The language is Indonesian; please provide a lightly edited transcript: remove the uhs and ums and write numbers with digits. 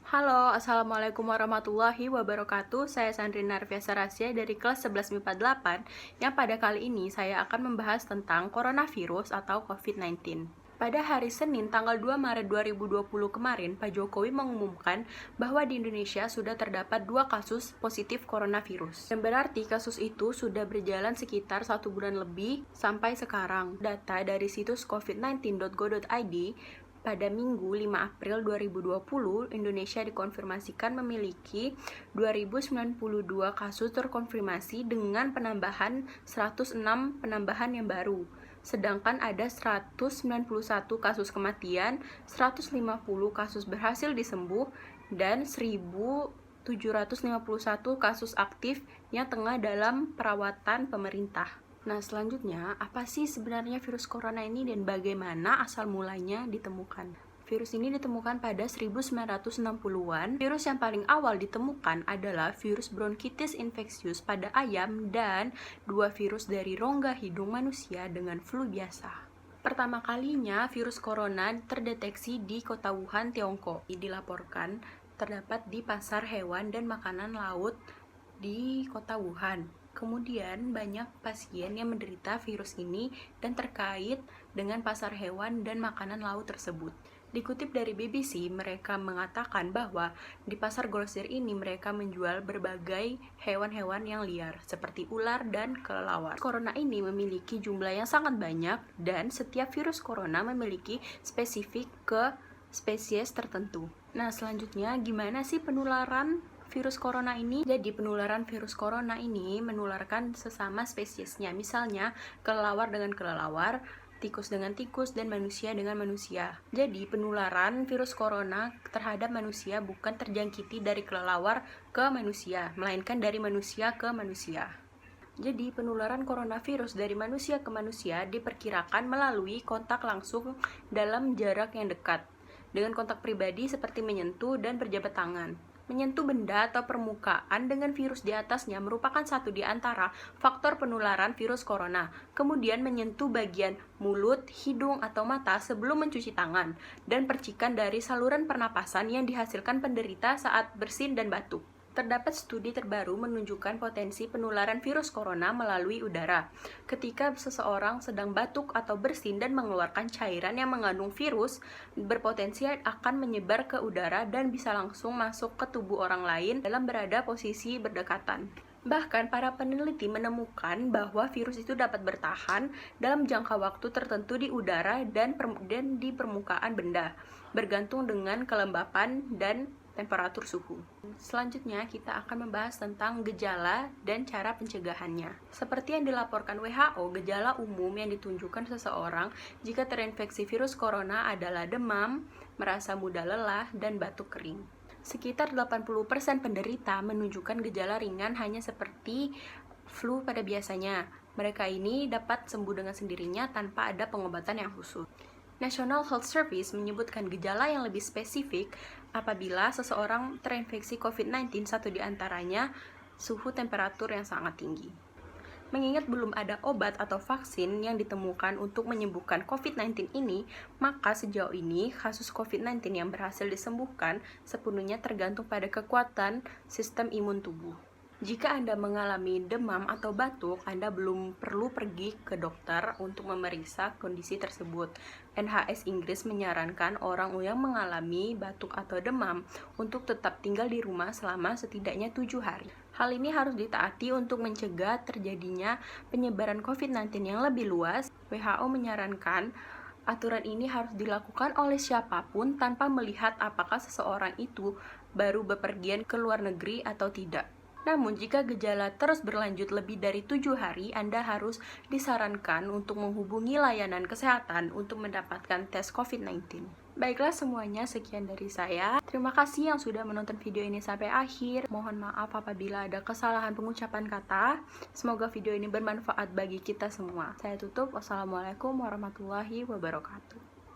Halo, Assalamualaikum warahmatullahi wabarakatuh. Saya Sandrina Arfiasa Rasya dari kelas 11 MIPA 8, yang pada kali ini saya akan membahas tentang coronavirus atau COVID-19. Pada hari Senin tanggal 2 Maret 2020 kemarin, Pak Jokowi mengumumkan bahwa di Indonesia sudah terdapat 2 kasus positif coronavirus. Dan berarti kasus itu sudah berjalan sekitar 1 bulan lebih sampai sekarang. Data dari situs covid19.go.id pada Minggu 5 April 2020, Indonesia dikonfirmasikan memiliki 2092 kasus terkonfirmasi dengan penambahan 106 penambahan yang baru. Sedangkan ada 191 kasus kematian, 150 kasus berhasil disembuh, dan 1.751 kasus aktif yang tengah dalam perawatan pemerintah. Nah, selanjutnya, apa sih sebenarnya virus corona ini dan bagaimana asal mulanya ditemukan? Virus ini ditemukan pada 1960-an. Virus yang paling awal ditemukan adalah virus bronkitis infeksius pada ayam dan 2 virus dari rongga hidung manusia dengan flu biasa. Pertama kalinya virus corona terdeteksi di kota Wuhan, Tiongkok. Dilaporkan terdapat di pasar hewan dan makanan laut di kota Wuhan. Kemudian banyak pasien yang menderita virus ini dan terkait dengan pasar hewan dan makanan laut tersebut. Dikutip dari BBC, mereka mengatakan bahwa di pasar grosir ini mereka menjual berbagai hewan-hewan yang liar seperti ular dan kelelawar. Corona ini memiliki jumlah yang sangat banyak dan setiap virus corona memiliki spesifik ke spesies tertentu. Nah, selanjutnya gimana sih penularan virus corona ini? Jadi penularan virus corona ini menularkan sesama spesiesnya. Misalnya kelelawar dengan kelelawar, tikus dengan tikus, dan manusia dengan manusia. Jadi penularan virus corona terhadap manusia bukan terjangkiti dari kelelawar ke manusia, melainkan dari manusia ke manusia. Jadi penularan coronavirus dari manusia ke manusia diperkirakan melalui kontak langsung dalam jarak yang dekat, dengan kontak pribadi seperti menyentuh dan berjabat tangan. Menyentuh benda atau permukaan dengan virus di atasnya merupakan satu di antara faktor penularan virus corona. Kemudian menyentuh bagian mulut, hidung, atau mata sebelum mencuci tangan, dan percikan dari saluran pernapasan yang dihasilkan penderita saat bersin dan batuk. Terdapat studi terbaru menunjukkan potensi penularan virus corona melalui udara. Ketika seseorang sedang batuk atau bersin dan mengeluarkan cairan yang mengandung virus, berpotensi akan menyebar ke udara dan bisa langsung masuk ke tubuh orang lain dalam berada posisi berdekatan. Bahkan para peneliti menemukan bahwa virus itu dapat bertahan dalam jangka waktu tertentu di udara dan di permukaan benda, bergantung dengan kelembapan dan temperatur suhu. Selanjutnya kita akan membahas tentang gejala dan cara pencegahannya. Seperti yang dilaporkan WHO, gejala umum yang ditunjukkan seseorang jika terinfeksi virus corona adalah demam, merasa mudah lelah, dan batuk kering. Sekitar 80% penderita menunjukkan gejala ringan hanya seperti flu pada biasanya. Mereka ini dapat sembuh dengan sendirinya tanpa ada pengobatan yang khusus. National Health Service menyebutkan gejala yang lebih spesifik apabila seseorang terinfeksi COVID-19, satu di antaranya suhu temperatur yang sangat tinggi. Mengingat belum ada obat atau vaksin yang ditemukan untuk menyembuhkan COVID-19 ini, maka sejauh ini kasus COVID-19 yang berhasil disembuhkan sepenuhnya tergantung pada kekuatan sistem imun tubuh. Jika Anda mengalami demam atau batuk, Anda belum perlu pergi ke dokter untuk memeriksa kondisi tersebut. NHS Inggris menyarankan orang yang mengalami batuk atau demam untuk tetap tinggal di rumah selama setidaknya 7 hari. Hal ini harus ditaati untuk mencegah terjadinya penyebaran COVID-19 yang lebih luas. WHO menyarankan aturan ini harus dilakukan oleh siapapun tanpa melihat apakah seseorang itu baru bepergian ke luar negeri atau tidak. Namun, jika gejala terus berlanjut lebih dari 7 hari, Anda harus disarankan untuk menghubungi layanan kesehatan untuk mendapatkan tes COVID-19. Baiklah semuanya, sekian dari saya. Terima kasih yang sudah menonton video ini sampai akhir. Mohon maaf apabila ada kesalahan pengucapan kata. Semoga video ini bermanfaat bagi kita semua. Saya tutup. Wassalamualaikum warahmatullahi wabarakatuh.